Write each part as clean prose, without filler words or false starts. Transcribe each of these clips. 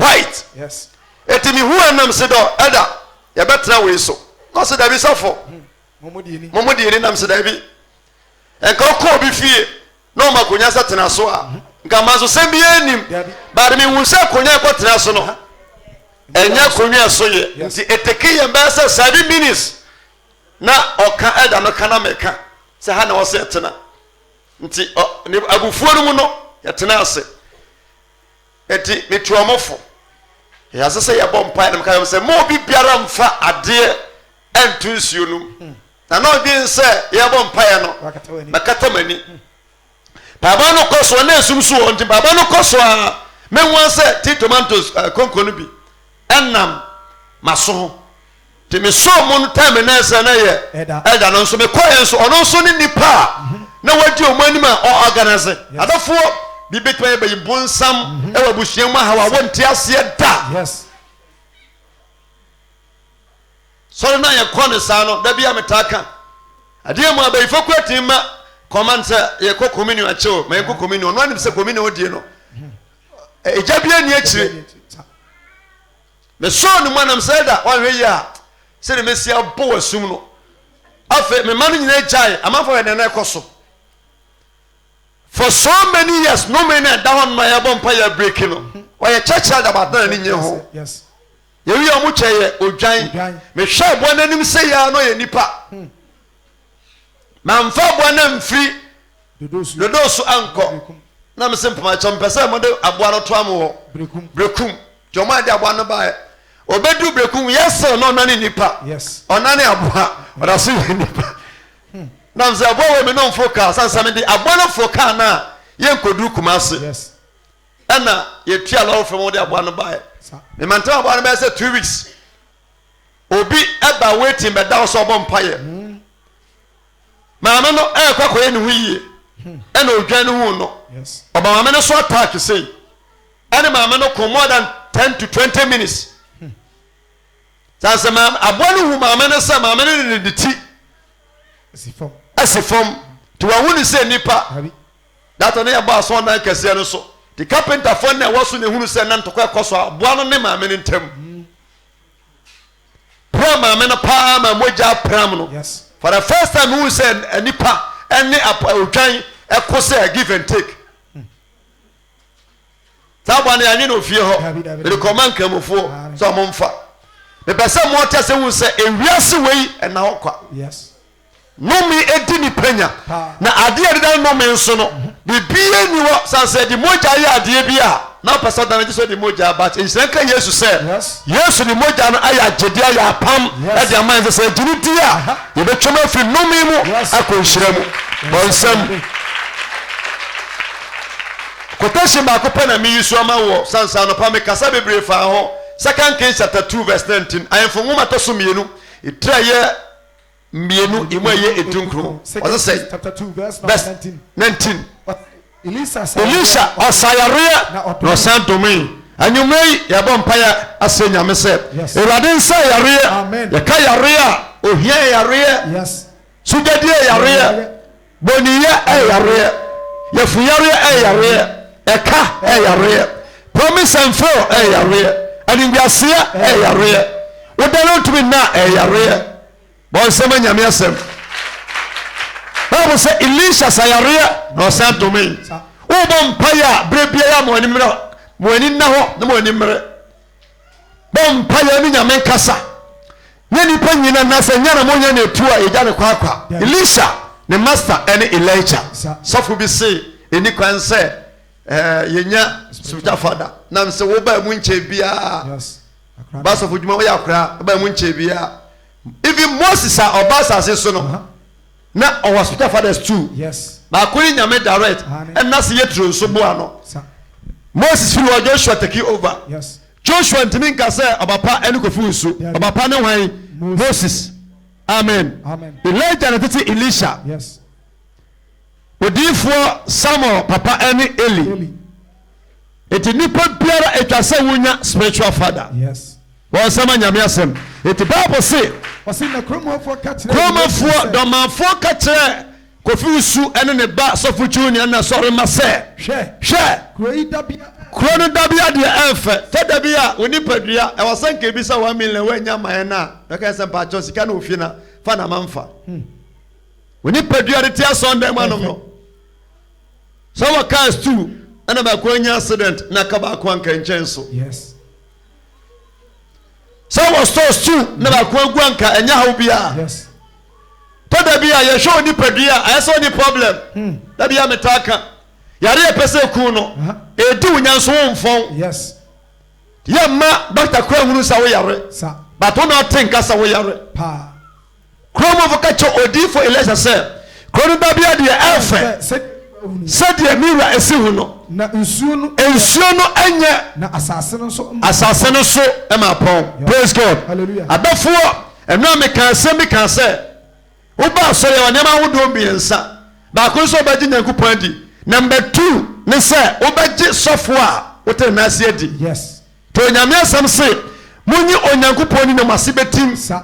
white. Yes. Eti mi hu anam se do eda ye betra we so. No se da bi safo. Momodi ni nam se da bi. Enka ko bi fie no makonya se tena so a. Nka manzo se bi enim. Ba mi hu se konya ko tena so no. Enya konya so ye. Nti eteke ye ba se 7 minutes. Na oka eda no kana meka. Se ha na wo se tena. Nti abufuo no mu no ye tena ase. Eti metuamofo. Ya sese ya bompa na meka se mo bi biara mfa ade entu nsuo no. Na no bi nse ya bompa ya no. Makata mani. Baba no koso na esum so onti baba no koso a menwan se ti tomatoes konko no bi. Enam maso. Ti me so mo no time na ese na ye. Eda no so me koye so ono so ni nipa na wadi o mani ma o organize. Adafo bi betwa be bonsam e wa buhyiam ha wa wonte ase da. Yes. So na ye kone sa no da bia metaka. Ade mu abai fokwati ma command say ye ko communion a chew ma ye ko communion no anim say communion odie no. Eja bia ni akire. Me so no manam say da o hwe ya. Say the mesia bo asum no. Afa me manu nyina jai amafo we na ekoso. For so many years, no man down my bompa ya breaking. Why a church about that in your home? Yes. You are much a giant. Me sure one enemy say ya no ye nipa. Man fa one free. The dose uncle. Nam simple my chum pesa mode abuano twamo. Brekum. Joma de abuano by. Obedu brekum, yes sir, no nani nipa. Yes. Or nani abua. Or I see nipa. Now say abo we no focus and some dey abono focus na ye nkodu kumase. Yes. Na ye tua law from all the abono buy. Me mantam abono be say 2 weeks. Obi eba waiting be down so bom paye. Maame no kwakoye ne hu yie. E na odwan ne hu no. Yes. Oba maame no so attack say. Any maame no come more than 10 to 20 minutes. Say maame abono hu maame no say maame no ne ti. Asifom to a wouldn't say nipa that on your boss one night can so the carpenter phone there was in the who said none to cost one name a minute term. Poor mamma palm and moja pramno. Yes. For the first time who said a nipa and a giant a cose a give and take. Someone I know fear the command come for some monfa. The person more test who say a real way and now. Yes. No me edini penya na ade ade no me nso no bibie ni wo sanse di moja ya ade bia na pastor dan ji so di moja but insan kan yesu say yesu ni moja no aya gede aya pam e de man say jini dia ye be twema fi no me mu akonhyira mu bonsam quotation ba ko pa na me yisu ama wo sansa no pa me kasa bebre fa ho 2 Kings chapter 2 verse 19 ayefo ngoma to so mienu itraye mienu imaye etunkro was say chapter 2 verse 19 Elisha osayare no santomi anyumei ya bompaya asenyame se erade nsa yare ya ka yare a ohia yare yes sugedie yare boniya yare ya fuyare yare eka yare promise and for yare aningwasia yare wodano tumi na yare bon sema nyame asem Bible say Elisha sayaria no santomi wo bompaya brebia ya moani na ho na moani mre bompaya ni nyame kasa nyani panyina na se nyana monya na etu a eja ne kwakwa Elisha ne master ene Elijah sofu bi say eni kwan se yenya spiritual father na mse wo ba mu nche bia ba sofu djuma wo yakra ba mu nche bia even Moses are obasa se so no na our spiritual fathers too yes ba kuri nyame direct and na se yetro so bo ano Moses feel Joshua take over yes Joshua ntimi nka se obapa ene kofu nsu obapa ne hwan Moses amen Elijah na tete Elisha yes odifo Samuel papa ene Eli eti nipa biara etwase wunya spiritual father yes wọ́n sẹ́mà nyàmé asẹ́m ètò Bible say na kromafo kàkyerẹ́ Kofi Usu ẹni ne ba sọfúnjú ni ẹni sọ̀rọ̀ ma sẹ́ hwẹ́ kuro yi dabia krono dabia de elfe te dabia oni padua e wasanke bi sa 1 million we nya man na e ka se pa cho sika na ofie na fa na manfa oni padua de tia Sunday man no so wa cars too ana ba ko nya accident na ka ba ko anka nchen so yes so wa stores too na ba ko agu anka enya hawo bia yes to dabia ye show oni padua ayeso ni problem dabia metaka yare e pese ku no edi unyanso wonfon yes yamma doctor kura hunu sa wo yare sa but one not think as wo yare pa kromo vokacho odi for election say krono dabia de elfe said the mirror esi hu no na nsuo no enye na asase no so e ma pon praise God hallelujah adafo eno ameka say wo ba so ye wanya ma wodo biensa ba ko so ba Nyankopon di number 2 ne say wo ba gi sofo a wo te na ase adi yes to nyame asem say munyi Onyankopon ni na mase betim sa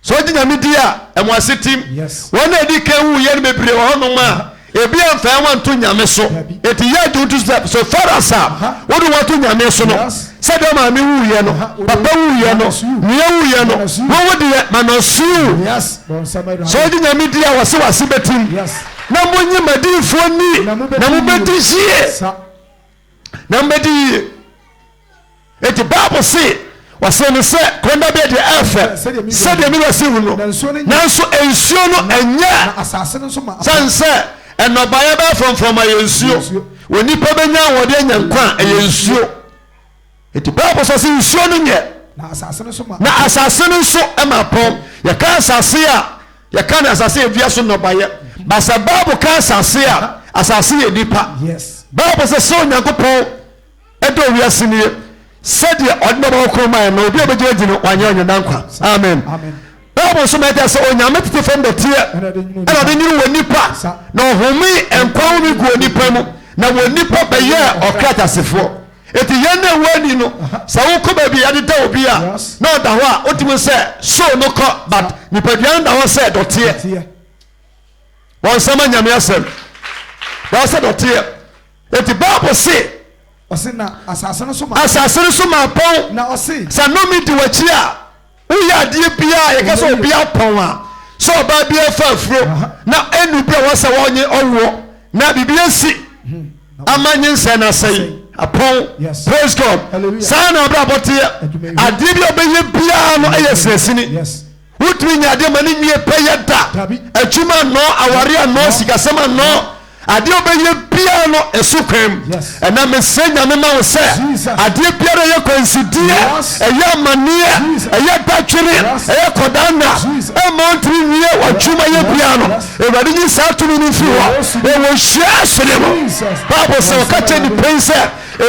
so di nyame di a e mo ase tim yes wona edi kan wu ye no bebre wo no ma ebi amfa wan to nyame so eti ye do to step so far as wo do want to nyame so no said ma me wu ye no papa wu ye no me wu ye no wo wo de manosu yes bon samara so di nyame di a wase betim yes na munyi madifo ni na mu beti hie na mbedi eti Bible say wase no say konda be de efe said the mirror see hu no nanso ensuo no enya na asase no so ma sanse enobaye be from ayensuo woni pa benya wode anya nkwa ayensuo eti Bible say ensuo no nye na asase no so ma na asase no so e ma pom ya ka asase a ya ka na asase evia so nobaye basa Bible ka asase a asase ye nipa yes Bible say so Nyankopon edo wiase ni said the ordinary croma no obi obeje dino wanya onyankwa amen amen Bible so make say onyame tete from the tear and the new nipa na ohumi enkwa mi go nipa mu na wo nipa be ye okata sefo eti yene wani no sa wo ko ba bi ade da obi a na da ho a otimi say so no ko but nipa bian da ho say do tear won sama nyame asem da say do tear eti Bible say osina asase no so ma pon na osi sa no mi di wachi a uya die bia ye ka so obi apon a so ba bia fa afro na enu bia wasa wonye owo na bibia si amanyin se na sei apon praise God sa na bra bote ade bia obeye bia no ayesesini yes wutri nya de mani nwie peye da atuma no aware no sikasema no ade obeye bia no esukwem ena mesenya me ma wo se ade bia re ye konsidie eya manie eya batwere eya kodana e montri wie watuma ye bia no ewade ni sa tumi ni fi ho e wo hia selemo Bible say okache ni pense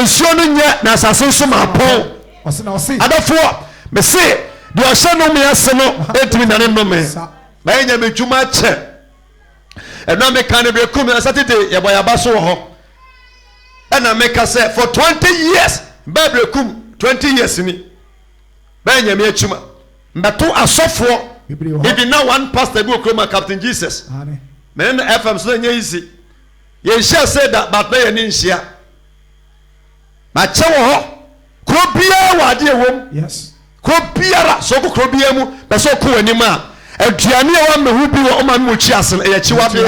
ensuo no nye na asase so ma pon osina osi adafo me se de ohye no me ase no etimi na ne no me ba enya betuma che ena me kan be kum na Saturday ye boya baso ho ena me ka say for 20 years Bible kum 20 years ni ba enya me achuma mbeto asofo even now one pastor be okroma Captain Jesus me na FM so nya easy ye share say that but na ye ni nhia ma che wo ho kro bia wa de ewom yes kro biara so ko kro bia mu be so ko anim a aduane a wa mehu bi wo ma mu chi asen e chi wa be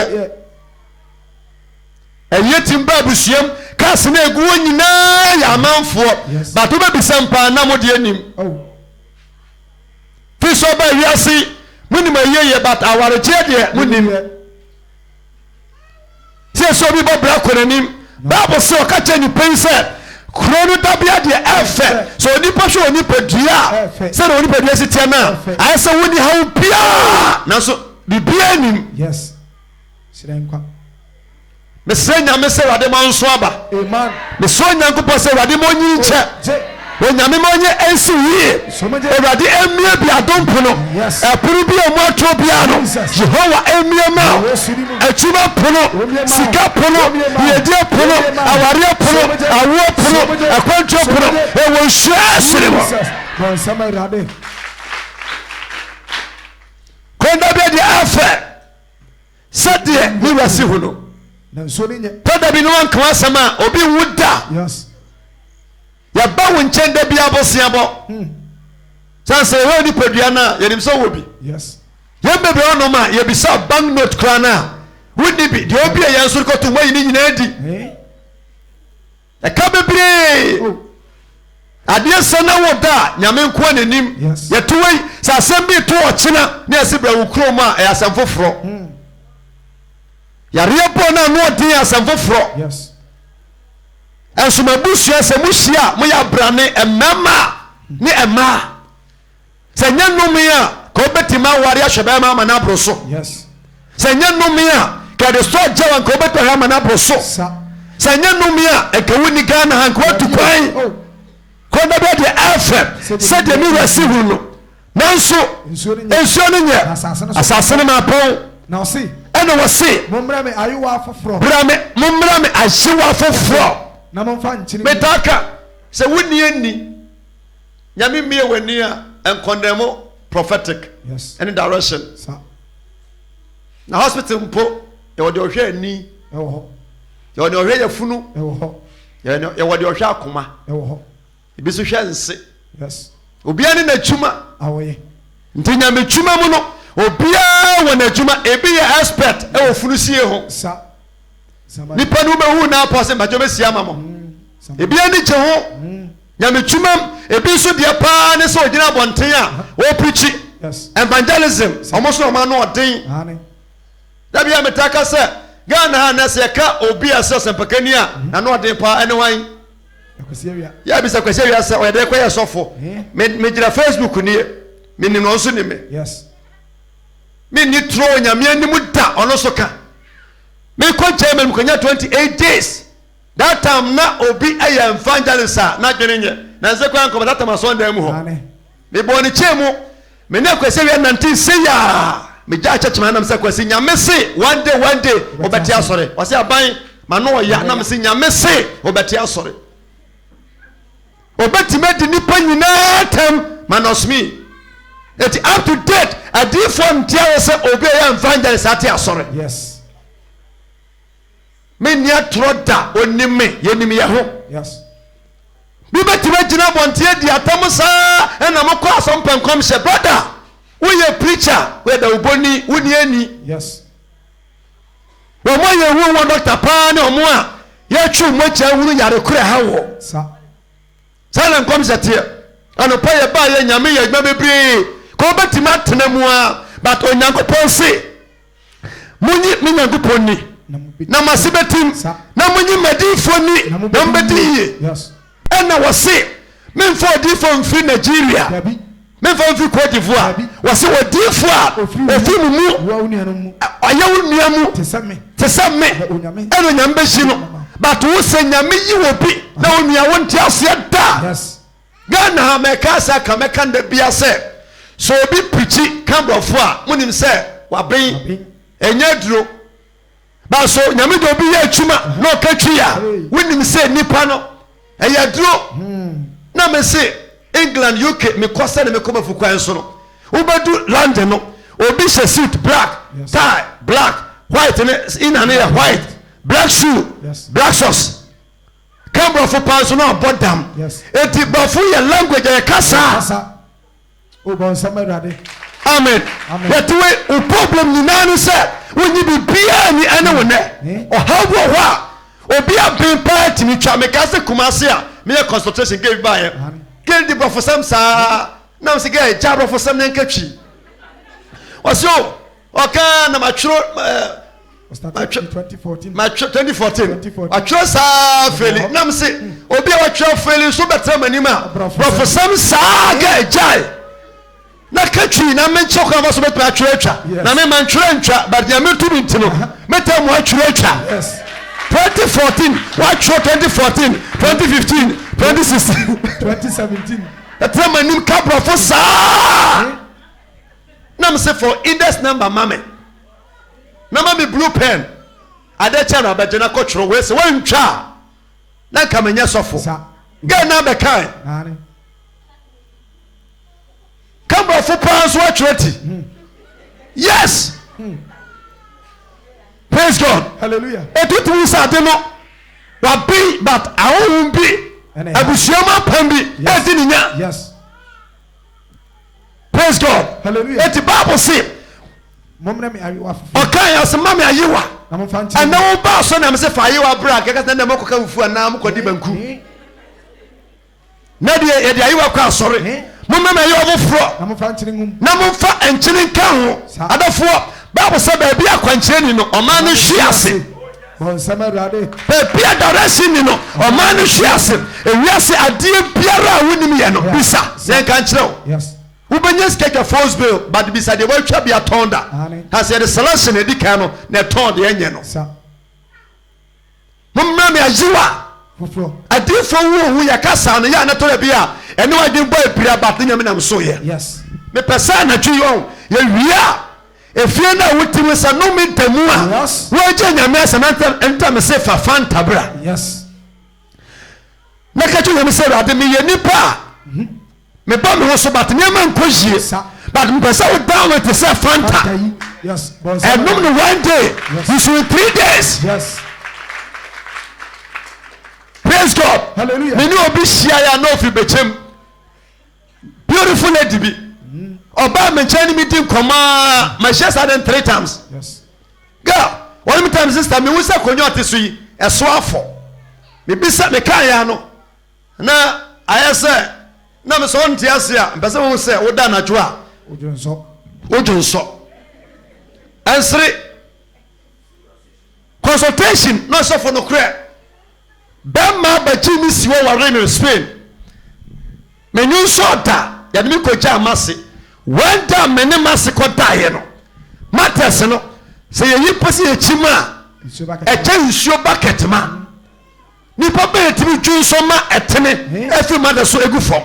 eye timba busuam kas na egu nyina ya manfo but oba bisampa na mo de anim fi so ba wiase munim ayeye but aware che de munim se so bi bo bra konanim Bible say o ka che ni pense krono dabia de efe so ni pasho ni padua se no ni padua sitia na ai se woni hawo bia na so bibia nim yes sirenkwa mesenya mese wade manso aba amen mesonya nkopɔ se wade monyi nche onyame monye ensi wie wade emie bia dompono epuru bia mo atro bia no Jehovah emie ma achuma pono sika pono yedie pono aware pono awo pono akwanto pono e wo hwa sirimo bon samarade konda bia de afa sade ni wasi hu no Pada bi no anka asama obi wuda. Yes. Ya ba wo nchen da bia bosiabo. Sanse we ni padua na ye nim so wo bi. Yes. Ye bebe ono ma ye bisa bank note kra na. Wudi bi de obi ye nso ko to mayi ni nyina di. E ka bebre. Ade sana wo da nyame nko ananim. Ye to wei sa asem bi to ochina na asebra wo kro ma e asem foforo. Ya riapo na no din asem foforo. Yes. Enso mabusu ase muhia mo ya brane emema ni ema. Se nya numi a ko betima ware ahwebe ma na broso. Yes. Se nya numi a ka de so jawan ko betwa ma na broso. Se nya numi a e ka woni Ghana han ko tukwan. Ko na be de FM se de mi wasi hu no. Nanso ensuo no nye asasene ma pon. Na o si eno wo si momra me ayewa foforo. Momra me ahyewa foforo. Na momfa nchini. Betaka se woni ani. Nyame mie wani a enkondemo prophetic. Yes. Any direction. Na hospital mpo e wo de ohwe ani. E wo ho. E wo de ohwe yafunu. E wo ho. E wo de ohwe akoma. E wo ho. Ibi so hwe nse. Yes. Obia ni na chuma. Awoye. Nti nyame chuma mu no obia wo na chuma ebi ye expert e wo funu sie ho. Nipa no be hu na pose majo be sia mamo. Ebi ani che ho. Nyame chuma ebi so de pa ne so ogina bonten a wo preach. Yes. Evangelism. Almost no man no odin. Da bia metaka se Ghana ha na se ka obi asese mpakani a na no odin pa ene wan. Ya bisa kwese wi ase o de kwa yesofo. Me gira Facebook ni me ni no so ni me. Yes. Me ni tro nyame animu da ono so ka. Me ko chairman mu kanya 28 days. That time na obi aye evangelist na dwene nye. Na nse kwa nko that time Sunday mu ho. Me bo ni chemu me na kwese wi 19 say ya. Me ja church man na mse kwese nyame se one day obeti asore. O se aban ma no ya na mse nyame se obeti asore. Obeti medi nipa nyina tem manosmi. It up to date a different tiare se obi ya evangelist ati asore. Yes. Me nia troda onime yenim ye ho. Yes. Bi beti magina bontie di atam sa na mko asompenkom she brother. We ye preacher we da uboni woni ani. Yes. Wo mo ye hu wo doctor pa ne omo a ye twu mo cha huru yare kure ha wo. Sana nkom setie ano pa ye ba ye nyame ye gba bebre ko beti matena mu a but onyankopon se munyi mi nyankopon ni na masibetim na munyi medifo ni na mbedi. Yes. Ena wose memfo difo mfi Nigeria memfo mfi Cote d'Ivoire wose odifo a ofi mu ayewu nuamu tesame eno nyambe hino but wo se nyame yi obi na onua wonti ase da. Yes. Ghana ha meka sa ka meka nda bia se so obi preachi kambofo a munim se waben enya duro ba so nyame do obi ya atuma no ka twi a wonim se nipa no eya duro na me se England UK me kosa na me koma fu kwan so no ubedu London no obi se suit black tie black white in and white black shoe black socks Cambro for pass no bodam. Yes. Eti bafu ye language e kasa. O bon samarade. Amen. Yet we o problem ni nanu se when you be bia ni ene wona. O hawo wa obi abin party ni twa me kase kumase a me consultation give by e. Get the professor sa na se get ja professor na nkatwi. O so o ka na matwro 2014. My 2014. I trust Feli. Nam say obi a watch Feli so better manima. Professor Saga Jai. Na katwi na me chokwa ba so better atwa. Na me man twa but ya me to me ntino. Meta mo atwa. Yes. 2014. Watch 2014, 2015, 2016, 2017. That manim ka professor. Nam say for index number mame. Nama me blue pen ade cha na abagena kotro we se wantwa na kamenya sofo ga na be kan kamba fo pan so atwati yes 20 Praise God. Hallelujah. Etutu sade no wa be but awon bi abusuama pambi edi ninya. Yes. Praise God. Hallelujah. Eti Bible say Momna me ayiwa. okay asema me ayiwa. Na mo fanti. And now ba so na me say fa ayiwa bra keka na mo koka ufu na mo kodi banku. Na de ayiwa kwa asore. Momma me ayiwa bofro. Na mo fanti ngum. Na mo fa enchine nka ho. Adafo Bible say ba bia kwanchire ni no o ma no hwe ase. Bon sama rade. Bia direction ni no o ma no hwe ase. Ewiase ade biara wonim ye no bisa. Sen kan kire o. Yes. Ubenya skeka force bill but bisa de watwa bia tonda. Has the selection edika no na ton de enye no. Sa. Momma me ajiwa. Fofo. Adifo wo ya kasa no ya na to bia ene wadin boy pira bat nyame nam so ye. Yes. Me pesa na twi yo ye wia. Efie na wotimi sa no me tamu a. Yes. Wo je nyame asamanta enta me se fa fanta bra. Yes. Na ka twi nyame se rade me ye nipa. Me ba me ho so bat nyama nkohie. But me pesa wo down with se fanta. Yes. And no one day. You should 3 days. Yes. Praise God. Hallelujah. Me no obi shia ya no fi bechem. Beautiful lady bi. Oba me chani me din koma. My shares are then 3 times. Yes. Girl, one time sister me wusa konyo ateso yi. Eso afo. Me bisa me kan ya no. Na ayese na me so nti ase a. Mpese wo se wo da na jo a. Ojonso. Answer consultation no so for no clear. Bema bachi mi siwo ware me Spain. Me nyu sota ya me ko ja mase. Wanda me ne mase ko dae no. Matters no se ye yiposi e chima. E che nsuo bucket ma. Ni pa be timi twu so ma etene. Efi ma da so egu fom.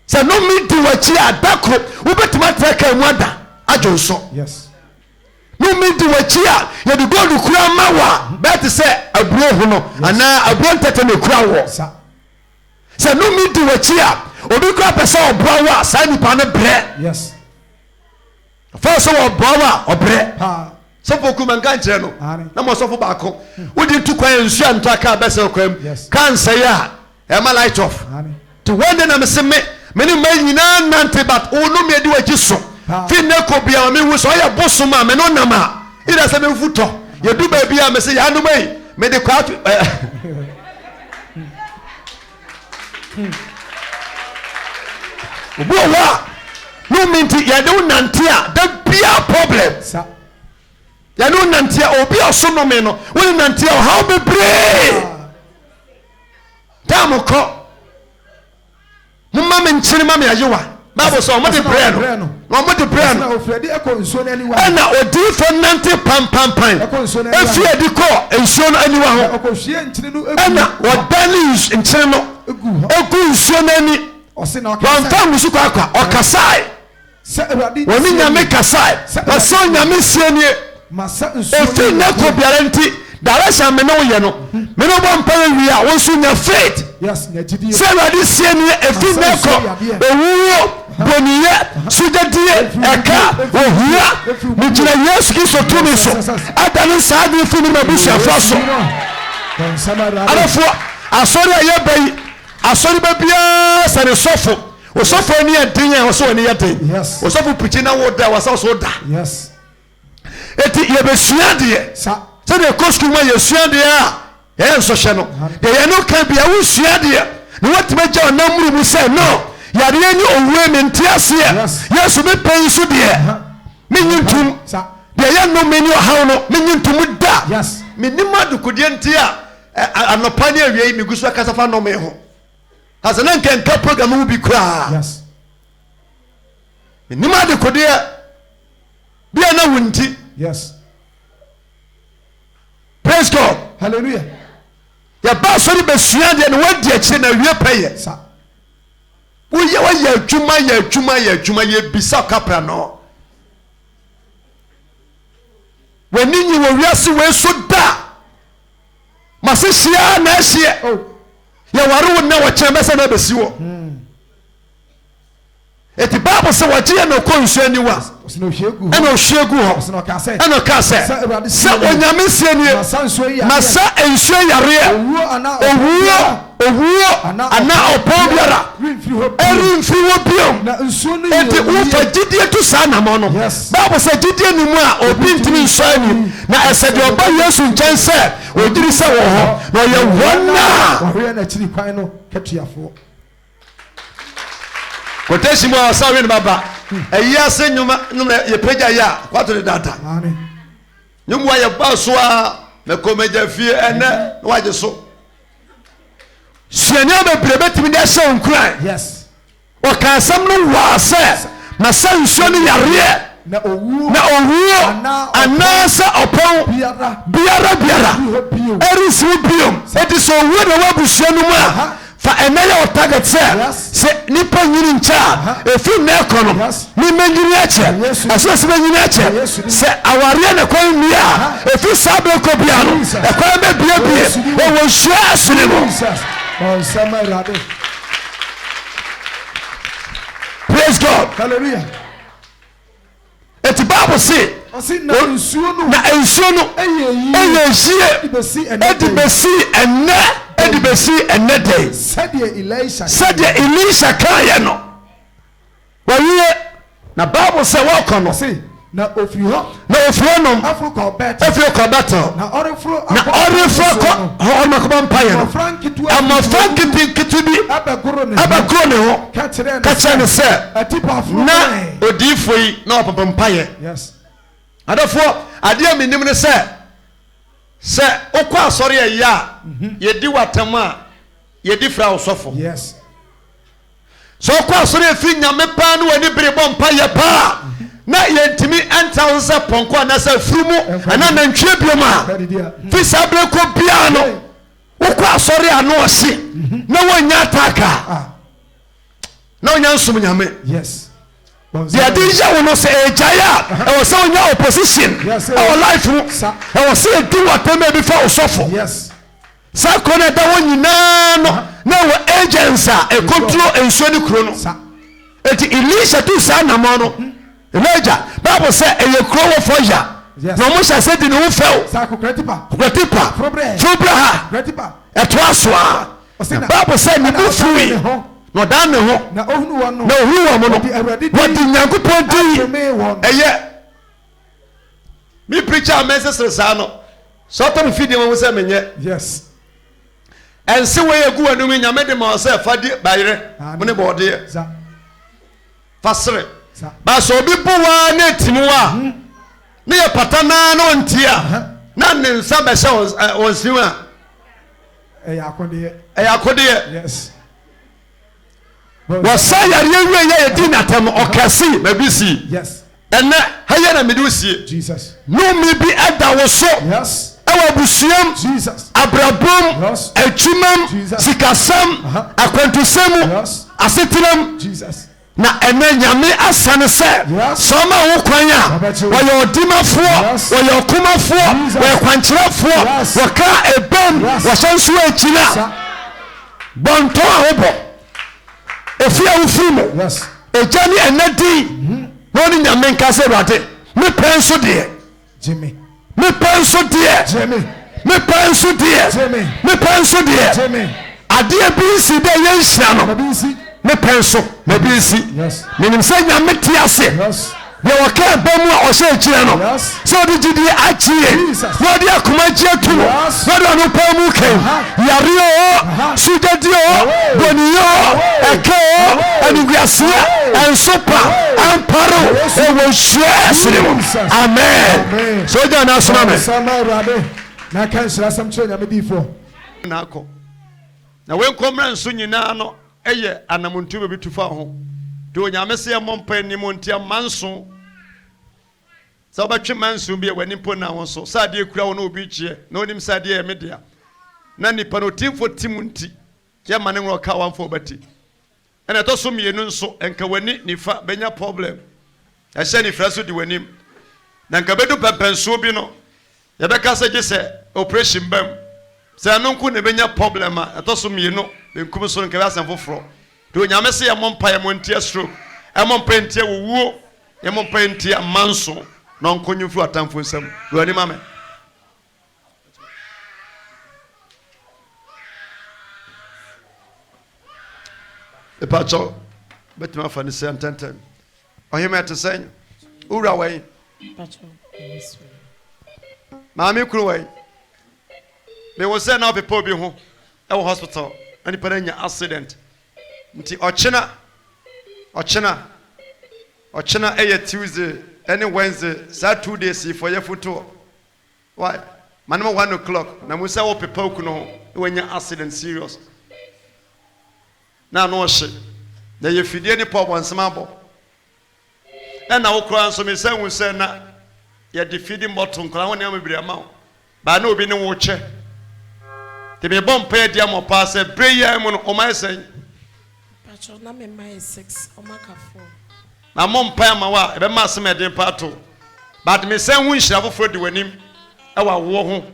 Se no mi di wachi adako ubetima treka mu ada ajonso. Yes. No mi di wachi a ye di gold kura mawa bet se aburo hu no ana aburo tete ne kura wo. Se no mi di wachi a obi kura pese obro wa sa nipa ne bre. Yes. First of all obro wa obre. Pa. So for kuma nka nkyere no. Na mo so for baako. Wodi ntu kwan nsu anto aka bese kwam. Kan say ya e ma light off. To when na me se me many nyina nante but onu me di wachi so fi ne ko bia me hu so ya bosoma me no nama ida se me futo ye du ba bia me se ya no mai me de kwa obowa no minti ya de nante a da bia problem ya no nante a obi oso no me no we nante a how be pray damoko mama men chiri mama yajewa Bible so mo de prayer no mo de prayer no ofredi eko nsuo na aniwa na odi for nante pam efi edi ko nsuo na aniwa ho okohwie nchiri no na odani nchiri no egu nsuo na ani ose na okasa musu kwa okasai se awadi woni nyame kasai na so nyame sienie masa nsuo efi na ko biara nti direction me no ye no me no bon pa wi a won so nya faith. Yes, nyajidi. Se wadi sienie efi na ko ewuo boniye sujadie eka ohia mujina Yesu Kristo tumi so adani saadi funu mabusu afaso alafo asori ayebai asori bebia sare sofo osofo ni adenya oso ni yate osofo pichi na woda wasa so da yes eti yebesuade sa se de kosku ma yesuade a so hye no de ye no kan bia wo suade ni watima ja onamuru mu se no yare ni owe me ntiase Yesu me pen so de me nyintum de ye no me ni ohaw no me nyintum da me nimadu kodie ntia anopa ni awie me gusu akasafa no me ho hasana nkenka program mu bi kura me nimadu kodie bia na wunti praise God hallelujah ya ba so ni besua de no wadi achi na wie peye uye wa ya adwuma ye bisa kapra no weninyi wo wiase we so da masehia na ehie ya waru na wo chemese na besiwo eti Bible se waje na ko nsu aniwa Osino Shegu. Eno Shegu ho. Osino Kase. Eno Kase. Sa onyame sienie. Masa ensuo yare. Owuo ana opobiara. Erimfi wo biom. Na nsuo no enti ufa gidie to sa na mo no. Bible say gidie ni mu a obi ntimi nso ani. Na esede oba Yesu nchen se odiri se wo ho. Na ye wona. Ohwe na chiri kwan no ketuafo. Koteshi mo asawe ni baba. Eyi ase nyuma ye peja ya kwato de data. Amen. Nyumu wa ye baso a me komeja fie ene waje so. Suanya bebre betimi de se onkran. Yes. O kan sam no wa se na sansuo no yare. Na owuo ana sa opon biara erisi biom edi so wu na wabusuo no mu a fa enaya o target se nipa nyiri ncha efi na ekono ni menyiri ache asose menyiri ache se aware na kwan mi a efi sabe ko bia no e kwan be bia e wo hwa asune mo. Praise God. Hallelujah. It's Bible say na ensuo no edibesi enne day said Elisha kaya no waye na Bible say welcome no na ofiro no Africa battle na orifro ko mpaye no ama frankitin kitubi abagoro ne ho ka kire se na odifoi na opapa mpaye. Yes. Adofo ade aminim ne se okwa asori ya yedi watam a yedi fra osofo. Yes. So okwa asori efi nyame pa no wani bere bom mpaye pa na yentimi enta unsa ponko na se frumu ana nantwe bioma fi sabre ko bia no okwa asori ano ose na wonya ataka na wonya nsum nyame. Yes. The idea will not say Jaya, I was on your opposition. Our life, I was saying, do what they may be for suffer. Yes. Sakona da one no agents are a control and Sony Chrono. It Elisha to Sana Mono. Elijah, Bible said, a crow for ya. No more I said in who fell. Sako Gratipa, Fubraha, at Waswa. Bible said, you go through. No dan ne ho na ohunu wo no na ohunu wo no wodi nyankopon di eye mi preacher message sa no so to fidi mo se menye. Yes. Ense we egu anu mi nyame de ma se fa di bayre mo ne bode za fasre ba so bi buwa na timuwa ne ye patana no ntia na ne nsa be se onsiwa akode. Yes. Wasa yare wie ye di natam okasi mabisi. Yes. Enne haye na medusie. Jesus. No me bi ada wo so. Yes. Ewa busuam. Jesus. Abrabom. Yes. Echumam. Sikasam. Akwantusemu. Yes. Asetinam. Jesus. Na ene nyame asane se. Soma wo kwanya. Wo ye odimafo. Wo ye okumafo. Wo ye kwankyerefo. Wo ka ebem. Wo hyenso echina. Bonto ahobo. Efia ufimo. Yes. Ejani enadi. No ni nyame nkase rade. Me penso de. Jimmy. Me penso de. Jimmy. Me penso de. Jimmy. Me penso de. Jimmy. Ade bi si de yenhia no. Me penso. Me bi si. Yes. Menim se nyame ti ase. Yes. Ye waka bamu a ose ekire no. Yes. So di gidi achie. No di akoma gie tu. Yes. No do no pamu ken. Yare o, sugadi o, boni o, eke o, aniguase, ensopa, amparo, e wo hwe asire. Amen. So do na soma me. Samarade. Na kan shira sam kire nyame difo. Na akọ. Na we nkomra nso nyina no eye anamuntu be bitufa ho. De onyame se mompa ni montia manso. Sa obetwe manso bi e wani mpo na won so. Sa de ekura won obi chie. Na onim sa de e media. Na nipa no timfo timunti. Je mane nwo ka wanfo bati. Ena to so mienu nso enka wani nifa benya problem. E hye ni fra so di wanim. Na nka bedu pepenso bi no. Ye beka se je se operation bam. Se anonku ne benya problem a to so mienu benkum so nka ba san foforo. Do nyame se ye mompa ye montia stroke. E mompa ntia wuwo Yemo penti a manso non konyu fu atamfo nsam. Do ani mame. E pacho betima fa ni se antentem. Ohime te sen. Ura wai. Pacho. Mami kuru wai. Me wo se na opepo bi ho e wo hospital. Ani paranya accident. Nti Ochena Tuesday, any Wednesday, Saturday 2 days for your photo. Why? Manama 1 o'clock. Na musa wo pepa kuno when your accident serious. Na no shit. Na ye fidie ni pop one smabo. And na wo kran so me say na ye defeating bottom kran won am biri ama. Ba na obi ni wo che. Te me bom pa dia mo pa say prayer mu no o mai say. Pacho na me mai 6 o maka 4. Na mom pa ma wa e be ma se me den pato. But me say hu nhira foforo di wanim e wa wo ho.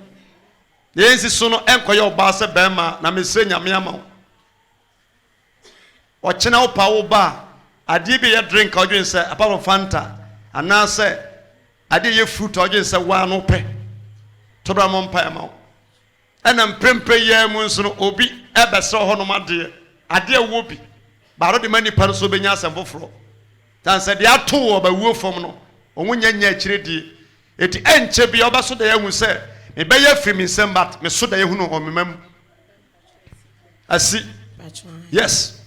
Ye nsi so no enkoye oba se be ma na me se nyame ama. O chena wo pa wo ba ade bi ye drink o dwen se apart from Fanta ana se ade ye fruit o dwen se wa no pe. To bra mom pa ma. Ena mprempe ye mu nso no obi e be se ho no ade wo bi. Baro de mani par so benya asem foforo. Dan said they are 2 oba from no. Omunya nya chiredi. Eti enche bi oba so da ya hu se me be ya firi mi nsem but me so da ya hu no o memam. Asi. Yes.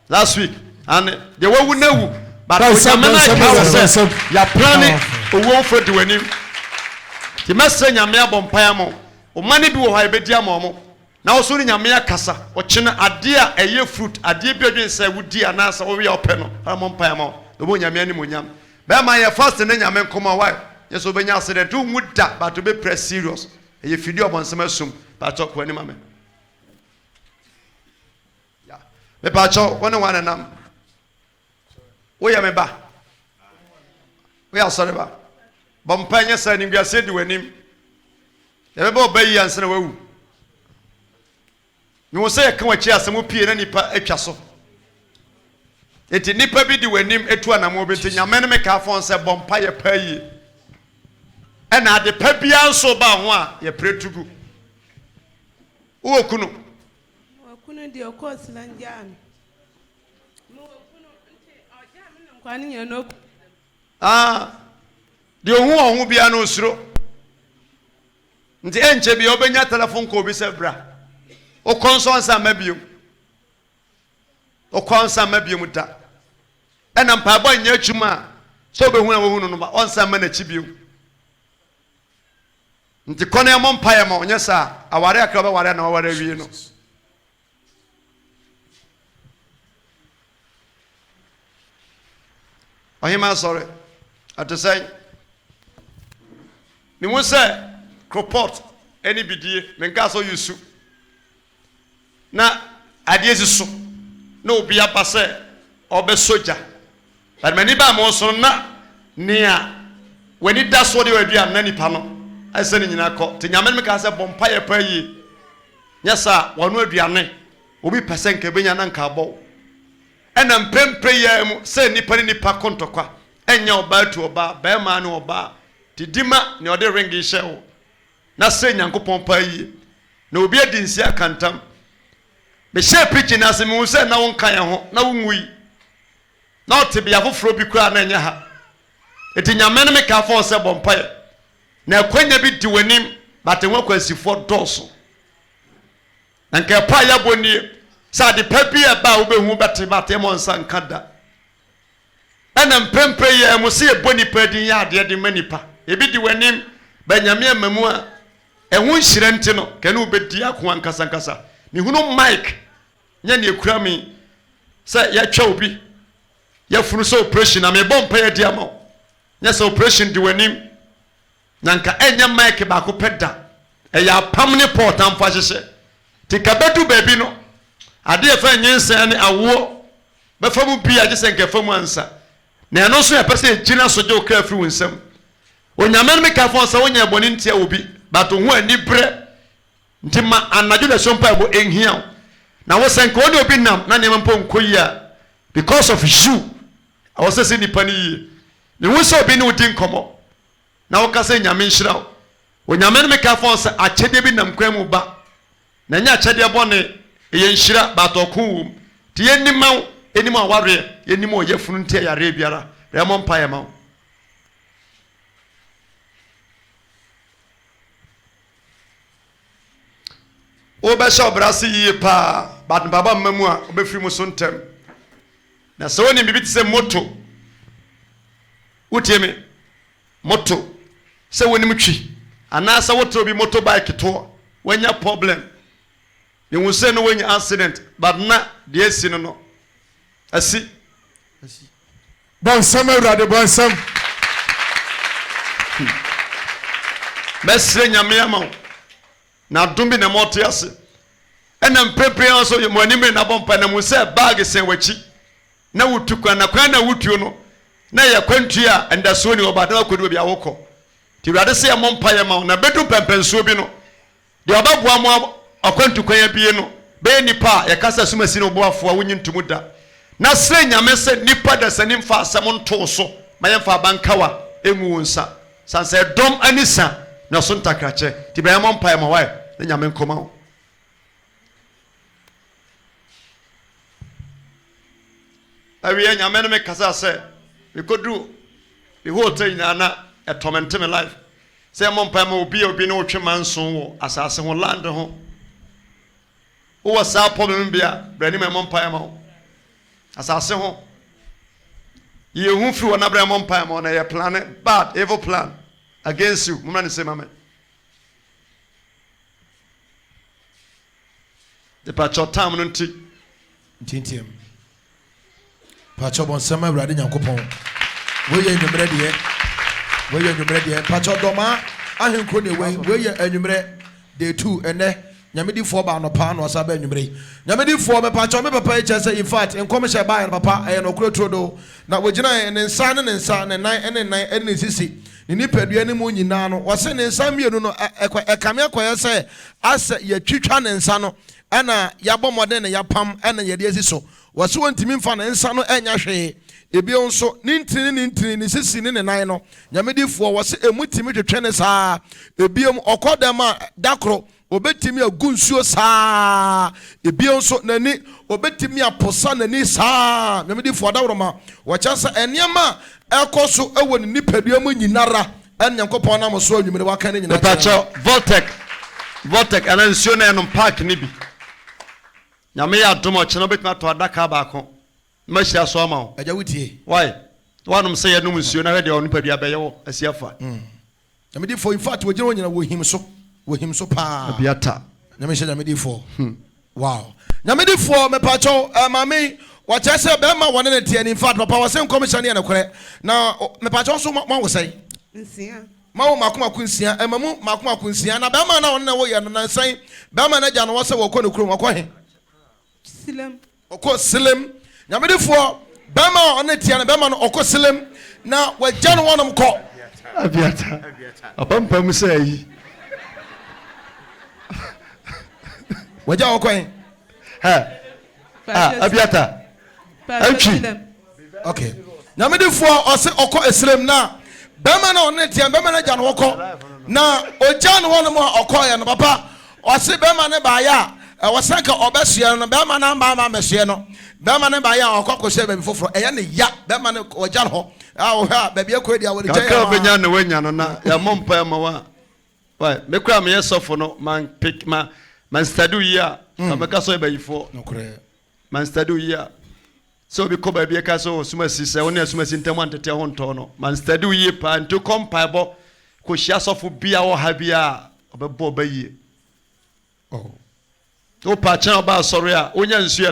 Last week and they were na but ya planning owo for the wanim. Ti message nyame abompan mo. O mani bi wo ha ebedi amomo. Na wo so ni nyame akasa. O chena ade a eye fruit, ade bi odwen se wudi anasa wo we ope no. Ha mo mpan mo. Do bo nyame ani mo nyam. Be ma ye fast na nyame nkoma why? Yeso be nya accident do muda but to be press serious. Eye fidi obonsem asum. Ba talk wani mame. Yeah. Me ba cho woni wan nam. Wo ya me ba. Wo ya sorry ba. Bompanya sa ni gwiase di wanim. Ye be ba obayi ansana wawu. No say kan wachi asemu pie na nipa atwa so. Eti nipa bi di wanim etu anamo beti nyame ne meka afon se bompa ye payi. E na de pa bia so ba ho a ye pretugu. Wo kunu. Wo kunu di okos lanjan. Mo kunu nti oja me nkwani nya no. De ohun bia no osuro. Nti enche bia obenya telephone ko bi se bra. O konson mabio. O konson mabio muta. Ena mpa boy nya atwuma so be hu na wo hu no ba onsa ma na chibio. Nti kone mo mpa ya ma onya sa aware akra ba ware na ware wie no. Ohima sorry. At say me won say cropot any bidie me nka so yusu. Na adiezi so na obi apase obe soja but many ba mo so na nia weni da so de wadua na nipa no ase ni nyina ko te nyame me ka se bompa ye pa yi nyesa wono aduane obi pese nka benya na nka bo ena mpempe ye mu se nipa ni nipa kontokwa enya oba tu oba ba ma na oba tidima ne ode ringi hyew na se nyankopon pa yi na obi adinsi akantam me share preaching as me say na won kan ho na wonwi na otebia foforo bi kura na nya ha eti nyame ne me ka fo se bompaye na akwanya bi di wanim but won kwasifo doso na nke pa ya boni sa de papi e ba wo be hu bete bate mo nsa nkada ana mpempe ye mo se boni pa din ya de de manipa ebi di wanim ba nyame amamu a ehun hyire nti no kene obedi akwa nkasa ni hunu mic nya ne ekura mi say ya twa obi ya funu so operation na me bompa ya dia ma nya so operation di wanim nanka enya mic ba ko peda e ya pam ne port am fa hyehye ti kabedu baby no ade e fa nyensa ne awo be famu bi age senke famu ansa na eno so ya pese gina so je okra firi wonsam onyame me ka fon sa wonya boni ntia obi but hu ani bre ntima anadwo da sompa ebo enhia na wo senke woni obi nam na ne mpo nkoyi a because of you I was saying ni pani ne wo so bi ne odi nkomo na wo ka se nyame nhyira wo onyame ne meka fon se akyede bi nam kwan mu ba na nya akyede bone ye nhyira ba to ko wo ti yenima enim aware yenim o yefunu ntia yare biara remo mpa ye ma o be sha brase yi pa ba baba mamu a obefiri mu so ntem na so ni bibi tse moto wotie me moto se wonim twi ana sa woto bi motorbike to wanya problem ye wu se no wanya accident but na de esi no asi Bonsam awurade bonsam mesre nyame ama na dumbi na moto yase ena mpepre also ye moanime na bompa na mu se bag se wachi na wutukwa na kwa na wutuo no na ye kwantu a ndaso ni obada akodu bi awoko ti wurade se ye mompa ye ma na bedu pempensuo bi no de obaboa mo akwantu kwan ya bi no be nipa ye kasa sumasi no boafo a wonyi ntumu da na sre nyame se nipa da sanim fa asem nto so mayemfa bankawa enwu nsa sanse dom anisa na so ntakrache ti be ye mompa ye ma wai na nyame nkoma ho awie nyame no me kasa se we kodu the whole thing na a torment me life say mompa ma obi no twe manso wo asase ho land ho wo wasa problem bia brani me mompa ma asase ho ye hu fi wona brani mompa ma na ye plan bad evil plan against you mama ni say mama the pacho time no ntintim pacho bonsam awurade nyankopon we ye nwumre de pacho doma ahenko ne we ye anwumre day 2 ene nyamedi fo ba no pa no asa ba anwumre nyamedi fo me pacho me papa eche say in fact enkom she ba papa e no kuro do na wogina ne nsa ne nan ene sisi ni nipadua ne mu nyina no wose ne nsa mienu no ekame akoye say asa ye twitwa ne nsa no ana yabomode ne yapam ana ye de asiso wose wontimi mfa ne nsa no enya hwe ebio nso ni ntini ni sisi ni nan no nyamedifuo wose emutimi twetwe ne saa ebiom okodam a dakro obetimi agunsuo saa ebio nso nani obetimi aposa nani saa nyamedifuo dawroma wachasa eniema ekoso ewo ni nipadua mu nyinara en yankopon na moso anwumere waka ne nyina pacho voltec ana nsuo na no park ni bi nyame ya domo cheno betima to adaka ba ko machia so ama o aja wutie why wanum say enum nsuo na hede onipa bia be yewo asiafa nyamedifuo in fact wogire wonyina wohim so pa biata nyamehye nyamedifuo wow nyamedifuo me pacho mami wachese be ma wone ne tie in fact papa wase commission ne kore na me pacho so ma wo sai nsia ma wo makoma kunsia emamu makoma kunsia na be ma na wone na wo ye no na san be ma na ja no wo se wo kɔ ne kuro wo kɔ he silem okɔ silem nyamedifuo be ma one tie na be ma no okɔ silem na wagya no wonom kɔ abiata apampam say yi wagya wo kɔ he abiata silem okay nyamedifuo ose okɔ silem na be ma na one tie be ma na ja no kɔ na ogya no wonom a okɔ ye no papa ose be ma ne ba ya wasaka obesua no be ma na ma mesue no be ma ne ba ya okɔ se be foforo eya ne ya be ma ne ogya no ho ha be bia ko dia wo de jaya ka benya ne wanya no na ya mompa ma wa why me kra me yesofo no man pick man study ya me ka so e bayifo no kore man study ya so bi ko ba bia ka so sumasi se woni sumasi ntam antete ho nto no man study ye pa nto kompa bo ko hia sofo bia wo ha bia obebo bayi oh o pa chan ba sori a onya nsu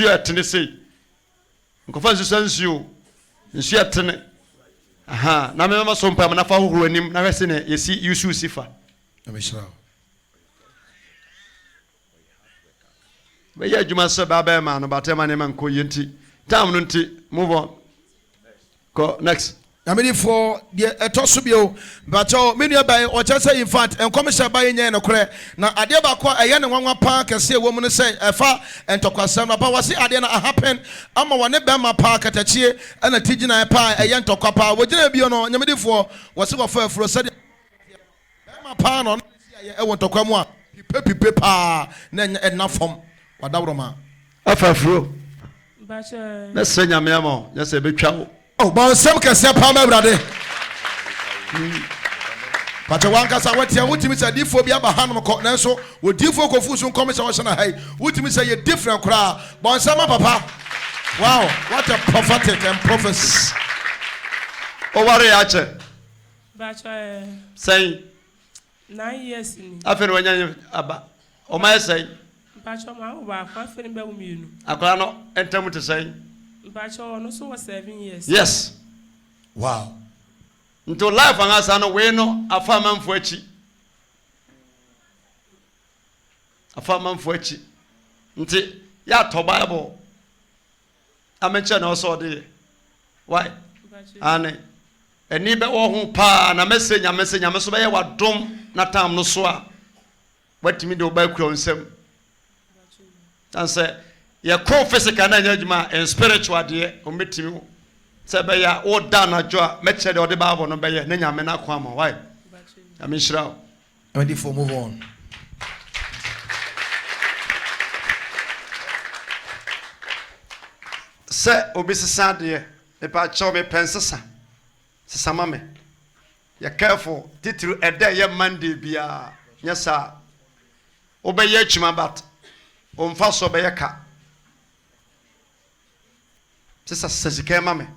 etene sei nkofa nsu etene aha na me ma so mpa na fa hohoro anim na hwese ne yesi yusu sifa ameshra we ya juma so ba ma no batema ne man ko yenti tam no nti move on go next Yamidi for the etosubio, but oh, many by or just say in fact, and commercial buying in a cre. Now, Adeba qua a yan and 1 park and see a woman say a far and talk was some about what see Adena happen. I'm a one Bama park at a cheer and a Tijina pie, a yan talk apa. What did be on Yamidi for was over for a sudden Bama pan on I want to come one. Pepe paper, then enough from Wadabroma. Afafro. Let's sing a memo, just a bit trouble. Oh, but some can say, Palmer, brother. But one can say, what you want me to say, Diphobia, Bahama Cotton, so would Dipho Confusion Commission, hey, would you say a different crowd? But some papa. Wow, what a prophetic and prophecy. Oh, what are But say 9 years. I feel when you about. Oh, my say, Bacho, my wife, I cannot enter me to say. Bacho also was 7 years. Yes. Wow. Until life and us are way no a farmer for echi. A farmer for echi. Until ya to Bible. I mentioned also the why? And a neighbor who pa and a message, a message, what drum not time no swa. What me do by crown sem. And say, ya ko physical and spiritual dear, commit to you. Say, by ya all done a job, met the other Bible, no by ya, Nanya Mena Kwama. Why? I mean, shroud. Ready for move on. Say, Obisa Sandia, the part show me pensasa. Samame. You're careful, titru a day, your Monday be a yes, sir. Obey your chimabat. Fast obey a car. Sister says, you came, mammy.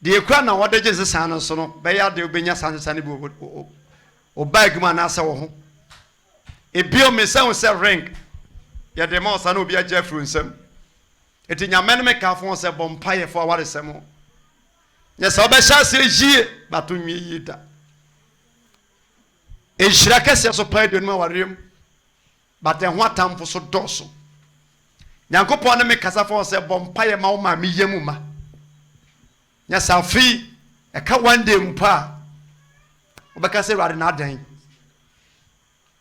The crown, what did Jesus son or son? Bayard, the Ubina San Sanibu or Bagman as a home. A bill may sound say ring. Yet the most I know be a Jeffrey and some. It in your man make a phone say bompire for what is some more. Yes, I'll be shall say ye, but to me either. A shrakas has supplied in my room, but then what time for so docile. Yankopon me kasa for say bompire ma mi yemuma. Yes, I'll free a cat one day mpa. Obeka say rade na dan.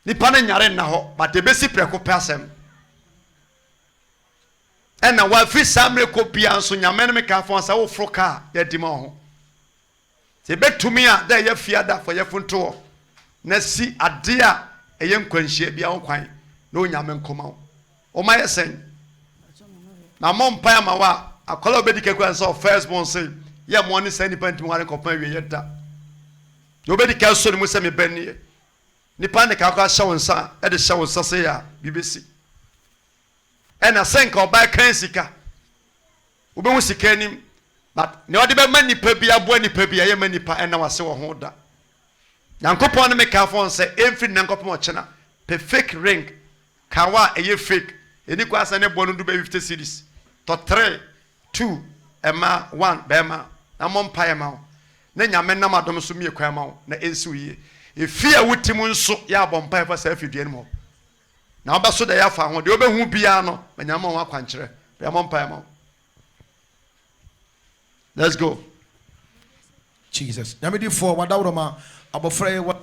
Ni pa na nyare na ho, but the basic preko person. And now what free samre copy and so nyame me ka for say wo froka ya di ma ho. Say bet to me a there ye fear that for ye funto. Na si ade a eye nkwanhie bia wo kwan na onyame nkoma wo. O ma yesen. Na mom pa ma wa akola obedi kekwa so first born say ye mo ni send nipa ntimi ware kopan wie ye da. No obedi ka so ni mo se me bani. Nipa ne ka kwa hye wonsa e de hye wonsa say ya BBC. And I think oba kan sika. Obe hu sika nim but ne ode be mani pa bia bo ani pa bia ye mani pa en na wase wo ho da. Yankopon ne meka fon say emfri nankopon o chena perfect ring kawa eye fake eni kwa asa ne bo no do be 50 series to 3 2 ema 1 bema na mom pa ema na nyame nam adom so mie kwa ema na ensi yi efia wutim nso ya bompa fa sa afidie ne mo na oba so da ya fa ho de obehu bia no nyame won akwankyere ya mom pa ema. Let's go. Jesus. Nyamedi for wadawroma abofre wa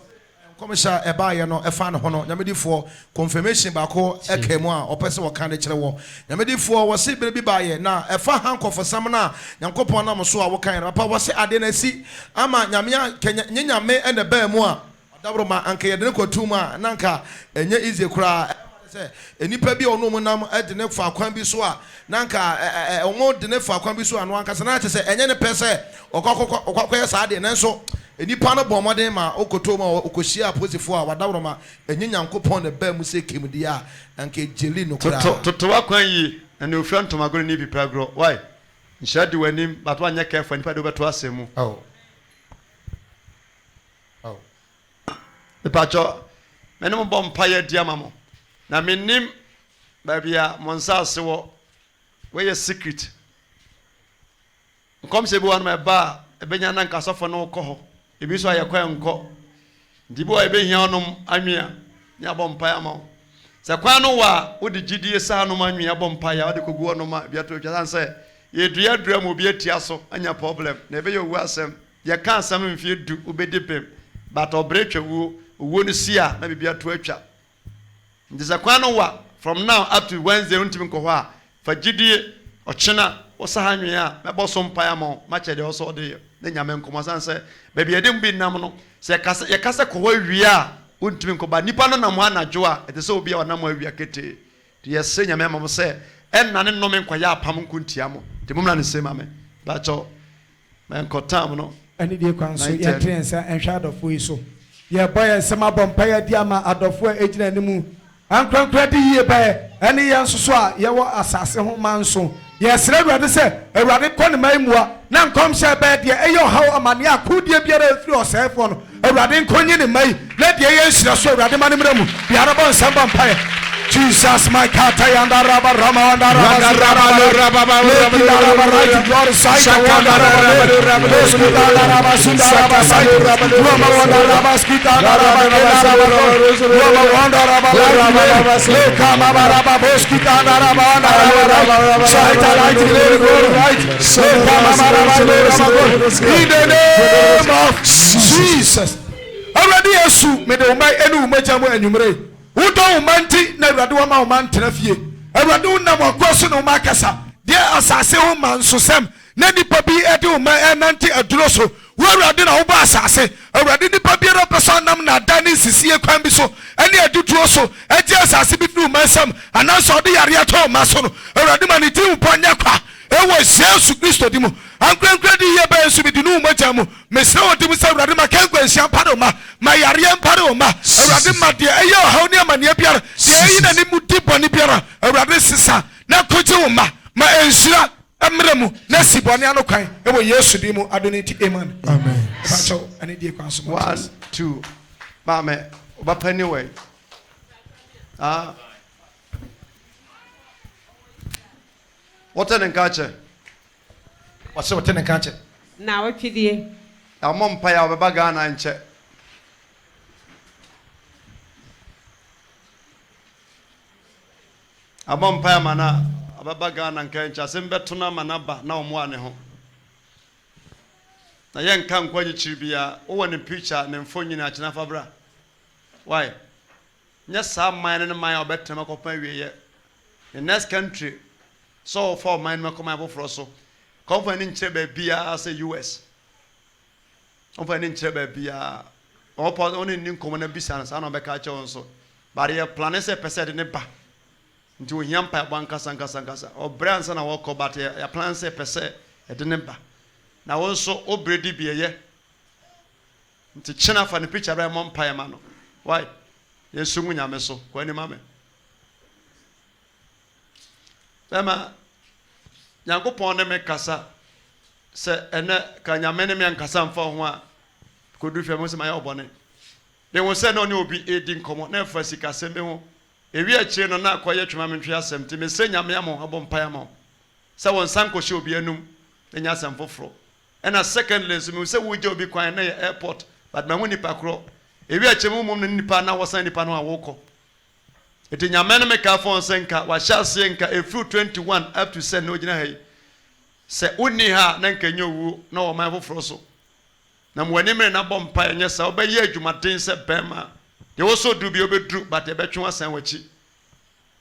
commercial eba ye no efa ne ho no nyamedi for confirmation ba ko ekemu a opese wo kan de kire wo nyamedi for wo se bere ba ye na efa hankofo sam na nyankopon na mo so a wo kan papa wo se ade na si ama nyame nyame ene ba mu a wadawroma anka ye de ko tuma na nka enye easy kura say enipa bi ono mu nam de ne fa kwan bi so a nanka omo de ne fa kwan bi so anu anka se na che se enye ne pese okokokokokye sa de nenso enipa no bomode ma okoto ma okohia aposifo a wadawroma enye nyankopon ne ba mu se kemdi a anka jeli no kura to wa kwan yi na ne ofia ntomagoro ni bi pragro why nshadi wanim but wa nyeka fa nipa de beto asemu the pacho menemo bompa ya diamamo na menim babia monsa sewo we secret nkom se bi wonu me ba ebenya na nka sofo no ko ho ebi so ayekwa nko ndibo ebehia onum anwea nya bompa ya ma se kwa no wa odi gidie sa no anwea bompa ya odi kogu onum bia to twa san se ye dua mo bi atia so anya problem na ebe ye wu asem ye ka asem mfie du ubedipem but obretwa wo no si a na bibia to atwa ndisa kwa no wa from now up to Wednesday untimi ko ho a fa gidie ochena wosa hanwe a mebo so mpaya mo ma chede oso de ne nyame nkomo sanse baby edem bi nam no se ye kasa ko ho wi a untimi ko ba nipa no nam ha najo a etese obi a onam awia kete de ye se nyame mam se enna ne no me nkwaya apam nkuntia mo de mumna ne se mame ba cho men ko tam no ani de kwan so ye trensa enhwa adofo yi so ye boy sema bompaya di ama adofo ejina ne mu ankrankra di ye bae ene ye nsoso a ye wo asase ho manso ye sere awurade se awurade kɔ ne mai mua na nkom hye bae de eye haw amane akodie biara afiri osefo no awurade nkonye ne mai na de ye nsira so awurade ma ne mra mu biara bon samba mpae Jesus my kata yanda raba rama wanda raba God side wanda raba skita raba sunda raba side rama wanda raba skita raba rama wanda raba kama raba skita raba wanda raba side right right kama raba in the name of Jesus already yesu me de umai enu umajamu enyumre Udo manti na awurade wa ma mantena fie awurade unam akoso no makasa de asase ho mansosem na nipa bi ede o ma enante aduro so awurade na wo ba asase awurade nipa bi ro peso nam na dani sisie kwan bi so ene adutuo so eje asase bi fru mansam ananso de yare ato ma so no awurade ma ne tim ponya kwa ewo Jesus Kristo di mu ankrankra di ye ba ensu bi di no majamu mesra wodi mu sa awurade ma kankwa nsia pado ma yare empare ma awurade ma de eye haw ne amane biara de eyi na ne mu di boni biara awurade sisa na koje wo ma ensira amramu na sibone anokwan ewo Yesu di mu adoniti amen amen pacho ani die kwan so 1 2 mame oba anyway what an encounter what's what an encounter na wotwedie amom pa ya obeba Ghana nche amom pa ya mana obeba Ghana nche asem betuna manaba na omo ane ho na ye nka nkwanyi chiribia wo wone picture ne mfonyina achina fabra why nya sa man ne man obetema kopan wieye the next country so for man me come abofro so company nche ba bia say US company nche ba bia opo oni ni nkomo na bisa na na beka che won so but ye plan say person ne ba nti ohiam pa banka sankasa o brand na wo ko but ye plan say person e de ne ba na won so obredi bieye nti chena fa ne picture ba mo mpa ma no why yesu munyame so ko ni mame Ema Nyankopon ne me kasa se ene ka nyame ne me nkasa mfa ho a kodu hwe mo se maye obone de won se no ne obi edi nkomo na fa sika se me ho ewi achi no na akoye twema me ntwe asem ti me se nyame amo abompa ya mo se won sanko hye obi anum enya asem foforo ena secondly so me se wo je obi kwan na airport but ma hu nipa kro ewi achi mo mum ne nipa na wosan nipa no awoko eti nyame ne me ka fon senka wa hyase nka efru 21 up to 7 no gina hai se uni ha na nka nyowu na wo man foforo so na mwani me na bompa enye sa obaye adwumaden se bema de wo so du bi obedru but e betwe wasan wachi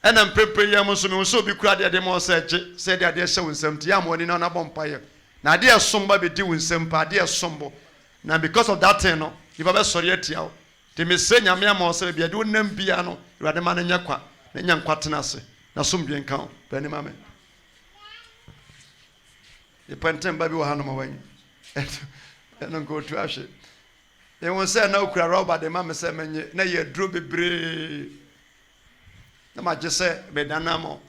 ena mpepre yam so me wo so bi kura de mo se eje se de hye wonsam ti yam woni na bompa ye na de esomba be di wonsam pa de esombo na because of that thing no if aba sorry atia o de me se nyame ama o se bia de wonam bia no urade ma na nya kwa na nya nkwatena se na sombien kan bani mame e pantem ba bi wo hanoma wanyi eno go to ashe e won se na okura roba de mame se menye na ye dro bebre na ma je se be danamo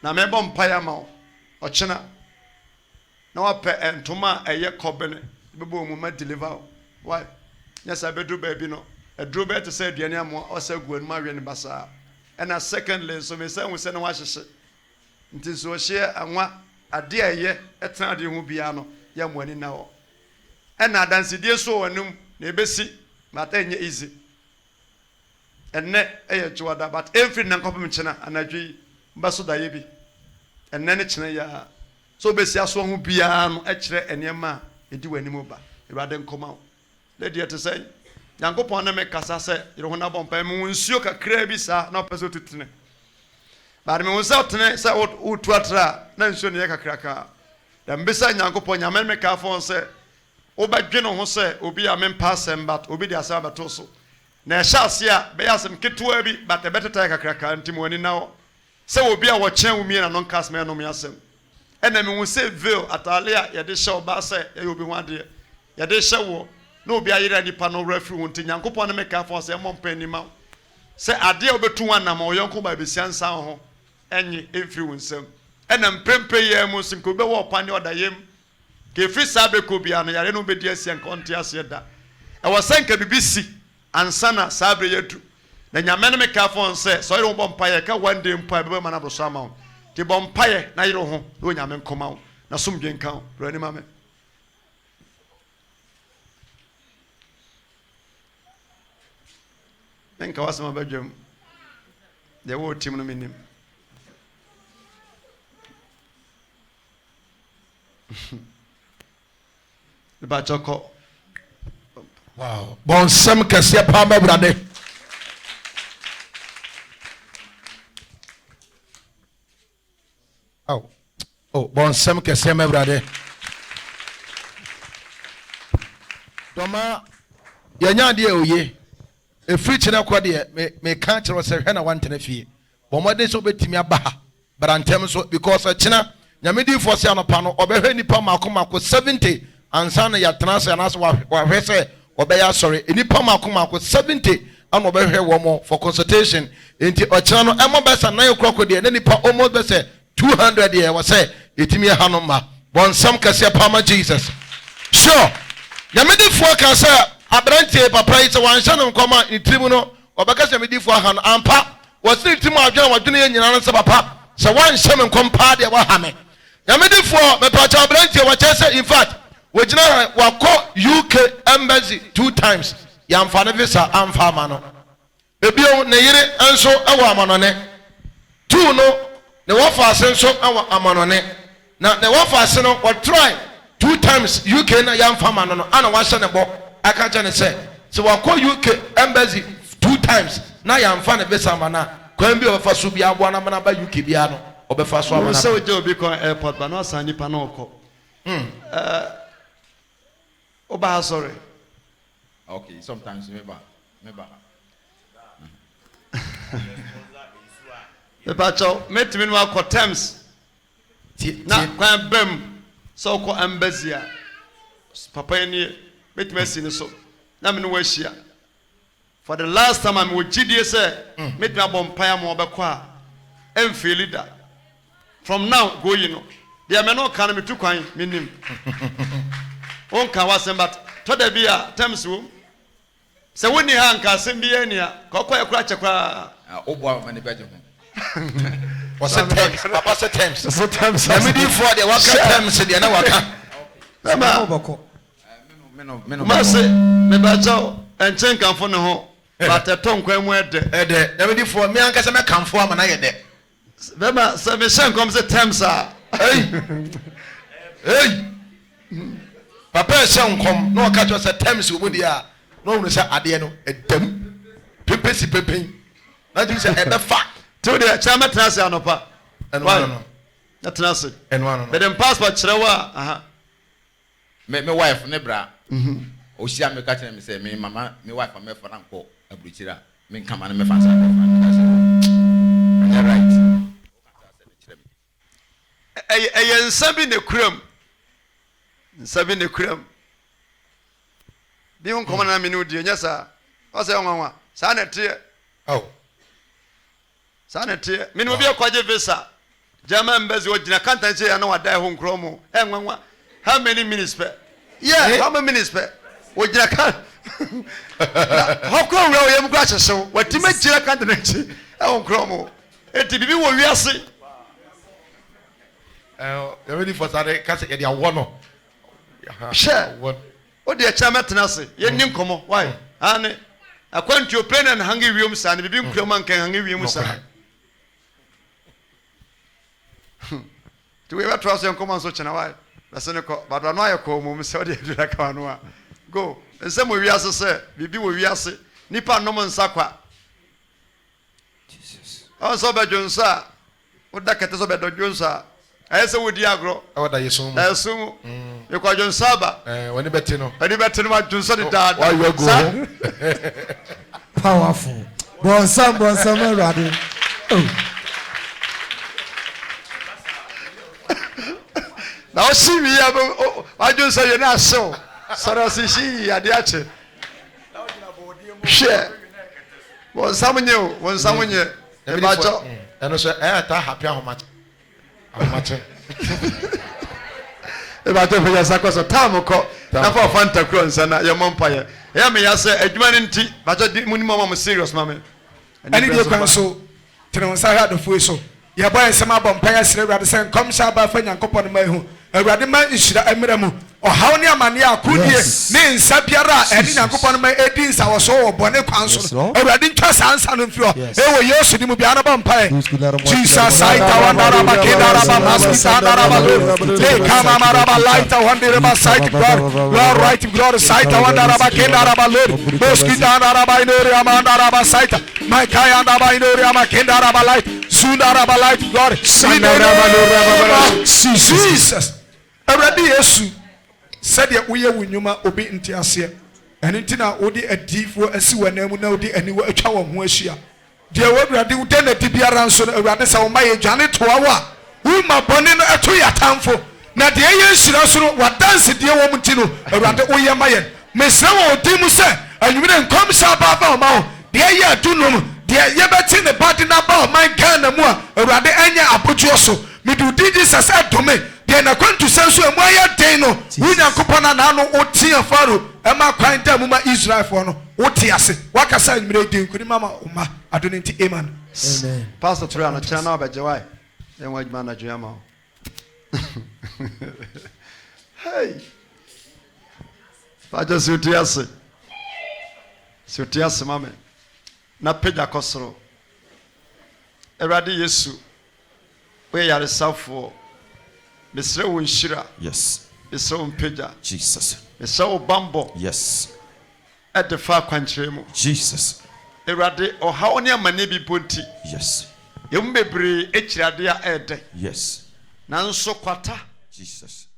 na me bom paya ma o chena na wa pe entoma eye kobene bebo mu ma deliver why yes I be do baby no a dro be to say aduane amo o se gu anu ma we ne basa and a secondly so me say we say na wa hyehye nti so hye anwa ade eye etena ade hu bia no ya mo ani na wo ena dansidie so wanum na ebesi but enye easy enne eye chuada but every nankopem chena anadwi mbaso da ye bi enne ne chena ya so be sia so ho bia no e kire enema edi wani mu ba Ewurade nkoma lady to say Nyankopon na me kasa se yero ho na bompa me nsuo kakra bi sa na opeso tutune ba me wonsa tene se utu atra na nsuo ne kakra ka da mbisa Nyankopon nyame me ka fon se obadwe no ho se obi a me pasem but obi dia sa bato so na ehya a be yasem ketua bi but e beteta kakra ka ntim wani na se obi a wo chen umi na non cast me no me yasem ena me wonse veil atale a ye de hye oba se ye obi ho ade ye de hye wo na obi ayira nipa no referee wonti Nyankopon na me ka fon se mo mpani ma se ade a obetu wanam o yonko ba besiansa ho enyi emfiri wonsem ena mpempe ye mu sinko be wo pani odayem ke free sabe ko bia no yare no be dia sia nkonte ase da e wo senka bibisi ansana sabe yetu na nyame no me ka fon se so yero bompa ye ka one day mpa be ma na bro sama ti bompa ye na yero ho do nyame nkoma na somdwen kan ro ni mame enka wasema badwam de wo tim no minim ba choko wow bon sam kase pa ma brade oh bon sam kase ma brade toma ya nya de oye e free china kwa de me kan chero se hwe na wantena fie bo mo de so betimi aba ha brantem so because china nyame di force anopa no obehwe nipa mako 70 ansana ya transa na so wa hwe se obeya sorry nipa mako 70 an obehwe wo mo for consultation enti ochira no emo besa na yekroko de na nipa almost besa 200 ye wa se etimi ha no ma bonsam kase pama Jesus sure nyame di force ka se abrantie papa yi se wan hye no nkoma itrimu no obeka se nyame di force ha no ampa wosiri timu adwene ye nyina no se papa se wan hye me nkompa de wa ha me Yamedifo me pacha branche wa chese in fact we jina wa ko UK embassy 2 times yamfa ne visa amfa ama no ebio ne yire enso ewo amanone 2 no ne wo fa asenso ewo amanone na ne wo fa asen no we try 2 times UK na yamfa ama no ana wa hye ne bo aka cha ne se wa ko UK embassy 2 times na yamfa ne visa ama na kwan bi o fa so bi abo na mana ba UK bia no obefa so amana so je obi kon airport ba no asani pa no ko oba sorry okay sometimes me ba the pacho metimi no akọ terms na kwan bam so ko embassy a papa ni metimi asi ni so na me no wa hia for the last time I'm with GDS say metimi abom pa am obekọ a emfe leader from now go you know they may not can me to kwan minim on kan wasem but to da bia terms wo se woni ha nka asem bia nia kokọ ekura chekwa obo ma ne beje ho what's the terms papa say terms so terms me di for the waka terms de na waka ma oboko me no ma se me ba jaw enchen kan fo ne ho but eton kwan mu ede me di for me anka se me kanfo ama na ye de Bema se me shen kom se terms a hey papa se nkom no ka cho se terms obodi a no unu se ade no edam pepesi pepen na di se ebe fa to the chama transe anopa no na transe no but them passport chirewa aha me wife ne bra o sia me ka kire me se me mama me wife me fa ranko aburuchira me nka ma ne me fa sa right nsabi ne kuram bi hon koma na me no die nyasa o se nwanwa sa na tie sa na tie me no bi akwaje visa German embassy o gina kantanche ya na wada ho nkromo nwanwa how many minutes per how many minutes per o gina kan hokro wura o yem kwa hyesew watima gina kantanche ho nkromo eti bibi wo wiase you ready for that case e dia wono sure o de chama tenase ye nim komo why ane akwantu open and hangi wiem sa ne bibi nkurama nkan hangi wiem sa to we ever trust your common so chana that's in but I know I call mum so de do like one go and some we as say bibi we as nipa no man sakwa Jesus also be jonsa oda kete so be do jonsa I say we di agro I want yesu esu you kwa jonsa ba when you beti no ma jonsa de dad why you go powerful bonsam Awurade na o si mi ya o jonsa ye na show sara si shi ade ache share bonsam nye e ba jo eno so ta happy ahomache e ba to fe sakwa so tam ko na fa fanta kro nsa na ye mompa ye ya me ya se adwuma ni nti ba jo di munimo mama serious mama ani de kwan so tene nsa ha do fu so ye boy nsema bompa ya sire Awurade sen kom sha ba fa Nyankopon ma hu Awurade ma nhyira emra mu ohaw ne amane akodie ne nsa biara eni Nyankopon ma edi nsa wo so wo bone kwan so Awurade ntwa sansa no mfio e wo Yesu ni mu bia na bompa Jesus saita wandara ba kedara ba maskita dara ba le kama mara ba laita wandere ba saita Lord right glory saita wandara ba kedara ba Lord maskita dara ba inori amandara ba saita my kaya dara ba inori amakendara ba light sundara ba light God Jesus Awurade Yesu said ya uye wunyuma obi nti ase eni nti na odi adifo asi wanamu na odi aniwa atwa wo ho ahia de Awurade wo de na di biara nso Awurade sa wo ma ye dwane toa wa wo ma bone no eto ya tamfo na de ye nhira so no wadanse de wo mti no Awurade wo ye ma ye mesra wo odi mu se anwumire nkom sha ba ba ma wo de ye adunum de ye beti ne body na ba o man Ghana mu a Awurade anya abojo so me do Jesus adome de na kwantu senso emu aye den no Nyankopon na no otia faro e ma kwan da mu ma Israel fo no wote ase wakasa nwire den kuni mama uma adone nti amen pastor Troy na chana ba jewai en wajma na jema hey pa just utiase mame na pega kosoro Awurade Yesu we yare safo mesre wo nshira yes mesre wo pega Jesus mesre wo bambo yes at the far country mu Jesus Awurade oha oni amane bi ponti yes yem bebre ekirade a ede yes nanso kwata Jesus